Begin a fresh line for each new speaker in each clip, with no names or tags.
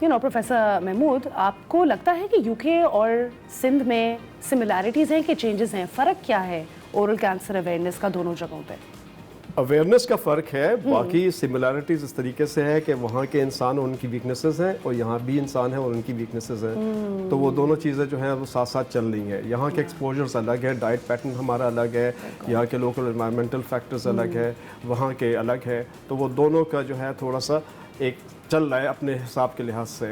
Professor Mahmood, आपको लगता है कि यूके और सिंध में सिमिलैरिटीज़ हैं कि चेंजेस हैं? फ़र्क क्या है ओरल कैंसर अवेयरनेस का दोनों जगहों पे?
अवेयरनेस का फ़र्क है, बाकी सिमिलैरिटीज़ इस तरीके से है कि वहाँ के इंसान और उनकी वीकनेसेस हैं और यहाँ भी इंसान है और उनकी वीकनेसेस हैं, तो वो दोनों चीज़ें जो हैं वो साथ साथ चल रही हैं। यहाँ के एक्सपोजर्स अलग है, डाइट पैटर्न हमारा अलग है, यहाँ के लोकल एनवायरमेंटल फैक्टर्स अलग है, वहाँ के अलग है, तो वो दोनों का जो है थोड़ा सा एक चल रहा है अपने हिसाब के लिहाज से।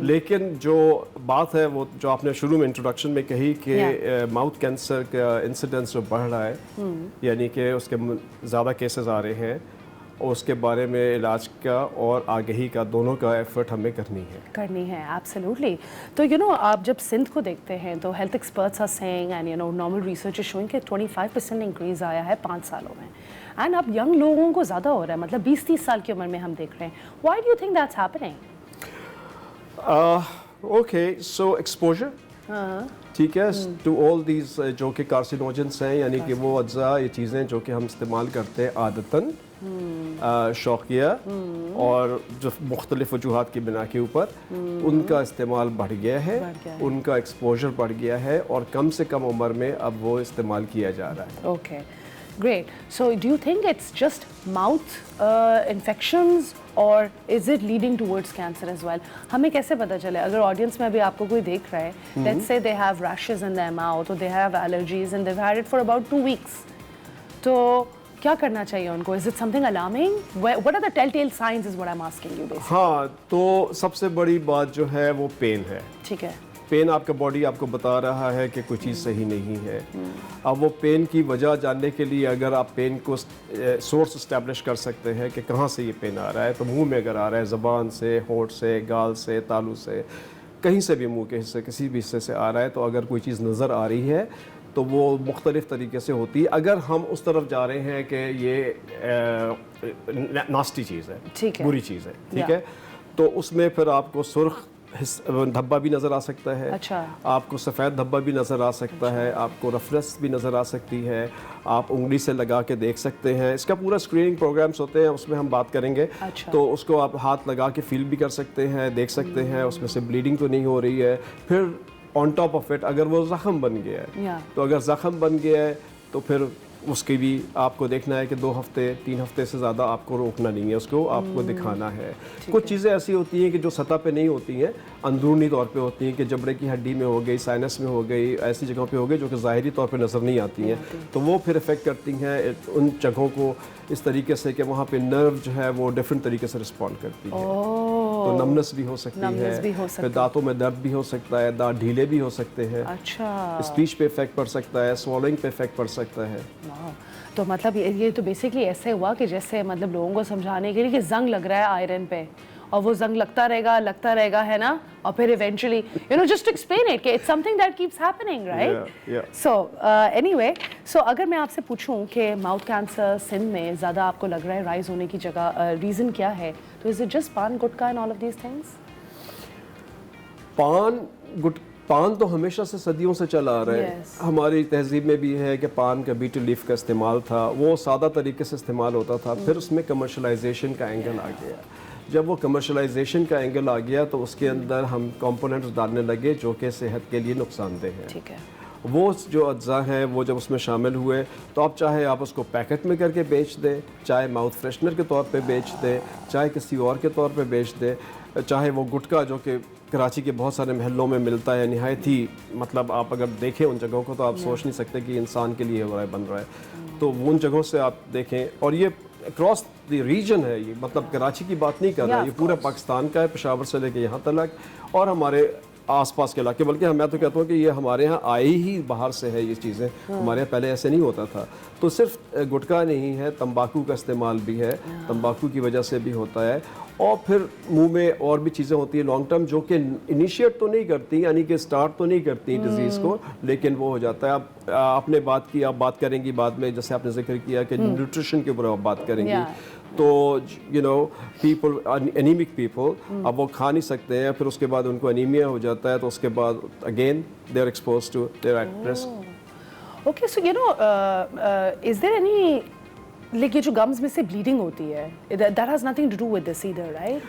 लेकिन जो बात है वो जो आपने शुरू में इंट्रोडक्शन में कही कि माउथ कैंसर का इंसिडेंस जो बढ़ रहा है, यानी कि उसके ज़्यादा केसेस आ रहे हैं, और उसके बारे में इलाज का और आगही का दोनों का एफर्ट हमें करनी है।
एब्सोल्युटली। तो आप जब सिंध को देखते हैं तो health experts are saying and normal research is showing कि 25% इंक्रीज आया है 5 सालों में, एंड अब यंग लोगों को ज़्यादा हो रहा है, मतलब 20-30 साल की उम्र में हम देख रहे हैं। Why do you think that's happening?
Okay, so exposure, ठीक है, टू ऑल दीज जो कि कार्सिनोजेंस हैं, यानी कि वो अज्जा, ये चीज़ें जो कि हम इस्तेमाल करते हैं आदतन, शौकिया और जो मुख्तलिफ वजूहात की बिना के ऊपर, उनका इस्तेमाल बढ़ गया है, उनका एक्सपोजर बढ़ गया है और कम से कम उम्र में अब वो इस्तेमाल किया जा रहा है।
Okay, great. So do you think it's just mouth infections or is it leading towards cancer as well? हमें कैसे पता चले? अगर ऑडियंस में अभी आपको कोई देख रहा है, let's say they have rashes in their mouth or they have allergies and they've had it for about 2 weeks, तो क्या करना चाहिए उनको? Is it something alarming? What are the telltale signs is what I'm asking you basically.
हाँ, तो सबसे बड़ी बात जो है वो पेन है।
ठीक है।
पेन आपका बॉडी आपको बता रहा है कि कोई चीज़ सही नहीं है। अब वो पेन की वजह जानने के लिए अगर आप पेन को सोर्स इस्टेब्लिश कर सकते हैं कि कहाँ से ये पेन आ रहा है, तो मुंह में अगर आ रहा है, ज़बान से, होंठ से, गाल से, तालू से, कहीं से भी मुंह के हिस्से किसी भी हिस्से से आ रहा है, तो अगर कोई चीज़ नज़र आ रही है तो वो मुख्तलिफ़ तरीके से होती है। अगर हम उस तरफ जा रहे हैं कि ये नास्टी चीज़ है, बुरी चीज़ है, ठीक है, तो उसमें फिर आपको सुर्ख धब्बा भी नज़र आ सकता है,
अच्छा।
आपको सफ़ेद धब्बा भी नज़र आ सकता है, आपको रफनेस भी नज़र आ सकती है, आप उंगली से लगा के देख सकते हैं। इसका पूरा स्क्रीनिंग प्रोग्राम्स होते हैं, उसमें हम बात करेंगे।
अच्छा।
तो उसको आप हाथ लगा के फील भी कर सकते हैं, देख सकते हैं उसमें से ब्लीडिंग तो नहीं हो रही है। फिर ऑन टॉप ऑफ इट अगर वो ज़ख़म बन गया है, तो अगर ज़ख़म बन गया है तो फिर उसकी भी आपको देखना है कि 2 हफ्ते 3 हफ्ते से ज़्यादा आपको रोकना नहीं है, उसको आपको दिखाना है। कुछ चीज़ें ऐसी होती हैं कि जो सतह पे नहीं होती हैं, अंदरूनी तौर पे होती हैं, कि जबड़े की हड्डी में हो गई, साइनस में हो गई, ऐसी जगहों पे हो गई जो कि ज़ाहिरी तौर पे नज़र नहीं आती हैं, तो वो फिर इफ़ेक्ट करती हैं उन जगहों को इस तरीके से कि वहाँ पे नर्व जो है वो डिफरेंट तरीके से रिस्पॉन्ड करती है। तो नमनेस भी हो सकती है, फिर दांतों में दर्द भी हो सकता है, दांत ढीले भी हो सकते हैं,
अच्छा,
स्पीच पे इफेक्ट पड़ सकता है, स्वॉलोइंग पे इफेक्ट पड़ सकता है।
तो मतलब ये तो बेसिकली ऐसे हुआ कि जैसे मतलब लोगों को समझाने के लिए कि जंग लग रहा है आयरन पे, और वो जंग लगता रहेगा, है ना, और फिर eventually just to explain it कि it's something that keeps happening, right? So anyway, so अगर मैं आपसे पूछूं कि माउथ कैंसर सिंध में ज़्यादा आपको लग रहा है राइज होने की जगह रीज़न क्या है, तो is it just paan gutkha and all of these things?
Paan तो हमेशा से सदियों से चला आ रहा है। हमारी तहजीब में भी है कि पान का बीटल लीफ का इस्तेमाल था, वो सादा तरीके से इस्तेमाल होता था, फिर उसमें कमर्शलाइजेशन का एंगल आ गया। जब वो कमर्शलाइजेशन का एंगल आ गया तो उसके अंदर हम कंपोनेंट्स डालने लगे जो कि सेहत के लिए नुकसानदेह हैं।
ठीक है।
वो जो अज्जा हैं वो जब उसमें शामिल हुए तो अब चाहे आप उसको पैकेट में करके बेच दें, चाहे माउथ फ्रेशनर के तौर पे बेच दें, चाहे किसी और के तौर पे बेच दें, चाहे वो गुटखा जो कि कराची के बहुत सारे महलों में मिलता है, नहायत ही मतलब आप अगर देखें उन जगहों को तो आप सोच नहीं सकते कि इंसान के लिए हो रहा है, बन रहा है। तो उन जगहों से आप देखें, और ये अक्रॉस द रीजन है, ये मतलब कराची की बात नहीं कर रहा है, ये पूरा पाकिस्तान का है, पेशावर से लेके यहाँ तक और हमारे आसपास के इलाके, बल्कि मैं तो कहता हूँ कि ये हमारे यहाँ आई ही बाहर से है ये चीज़ें, हमारे यहाँ पहले ऐसे नहीं होता था। तो सिर्फ गुटखा नहीं है, तंबाकू का इस्तेमाल भी है, तंबाकू की वजह से भी होता है, और फिर मुंह में और भी चीज़ें होती हैं लॉन्ग टर्म जो कि इनिशिएट तो नहीं करती, यानी कि स्टार्ट तो नहीं करती डिजीज़ को, लेकिन वो हो जाता है। अब आपने बात की, आप बात करेंगी बाद में, जैसे आपने जिक्र किया कि न्यूट्रिशन के ऊपर आप बात करेंगी, तो पीपल एनीमिक पीपल, अब वो खा नहीं सकते हैं, फिर उसके बाद उनको एनीमिया हो जाता है, तो उसके बाद again they are exposed to their at risk.
Okay, so is there any, लेकिन जो गम्स में से ब्लीडिंग होती है, that has nothing to do with this either, right?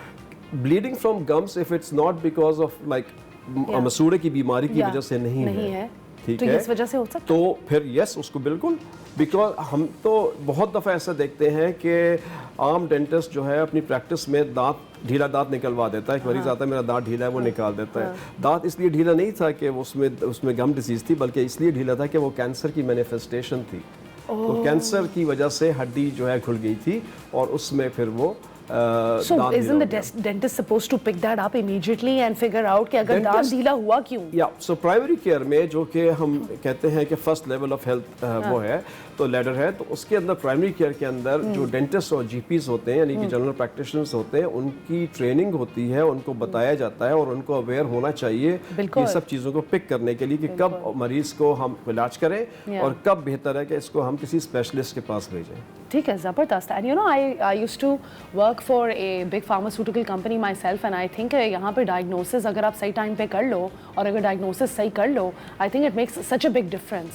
bleeding from gums, if it's not because of like मसूड़े की बीमारी की वजह से नहीं है, ठीक
तो
है,
इस वजह से हो सकता है,
तो फिर यस उसको बिल्कुल, बिकॉज हम तो बहुत दफ़ा ऐसा देखते हैं कि आम डेंटिस्ट जो है अपनी प्रैक्टिस में ढीला दांत निकलवा देता है। एक मरीज आता है मेरा दांत ढीला है, वो निकाल देता है। दांत इसलिए ढीला नहीं था कि उसमें गम डिसीज़ थी, बल्कि इसलिए ढीला था कि वो कैंसर की मैनिफेस्टेशन थी। तो कैंसर की वजह से हड्डी जो है खुल गई थी और उसमें फिर वो
So isn't the dentist supposed to pick that up immediately and figure out कि अगर दांत ढीला हुआ क्यों?
या सो प्राइमरी केयर में जो कि हम कहते हैं कि फर्स्ट लेवल ऑफ हेल्थ वो है, तो लेडर है, तो उसके अंदर प्राइमरी केयर के अंदर जो डेंटिस्ट और जीपीज होते हैं यानी कि जनरल प्रैक्टिशनर्स होते हैं, उनकी ट्रेनिंग होती है, उनको बताया जाता है और उनको अवेयर होना चाहिए कि सब चीज़ों को पिक करने के लिए कि कब मरीज़ को हम इलाज करें और कब बेहतर है कि इसको हम किसी स्पेशलिस्ट के पास भेजें।
ठीक है, ज़बरदस्त। And you know I used to work for a big pharmaceutical company myself and I think यहाँ पे डायग्नोसिस अगर आप सही टाइम पे कर लो और अगर डायग्नोसिस सही कर लो, I think it makes such a big difference.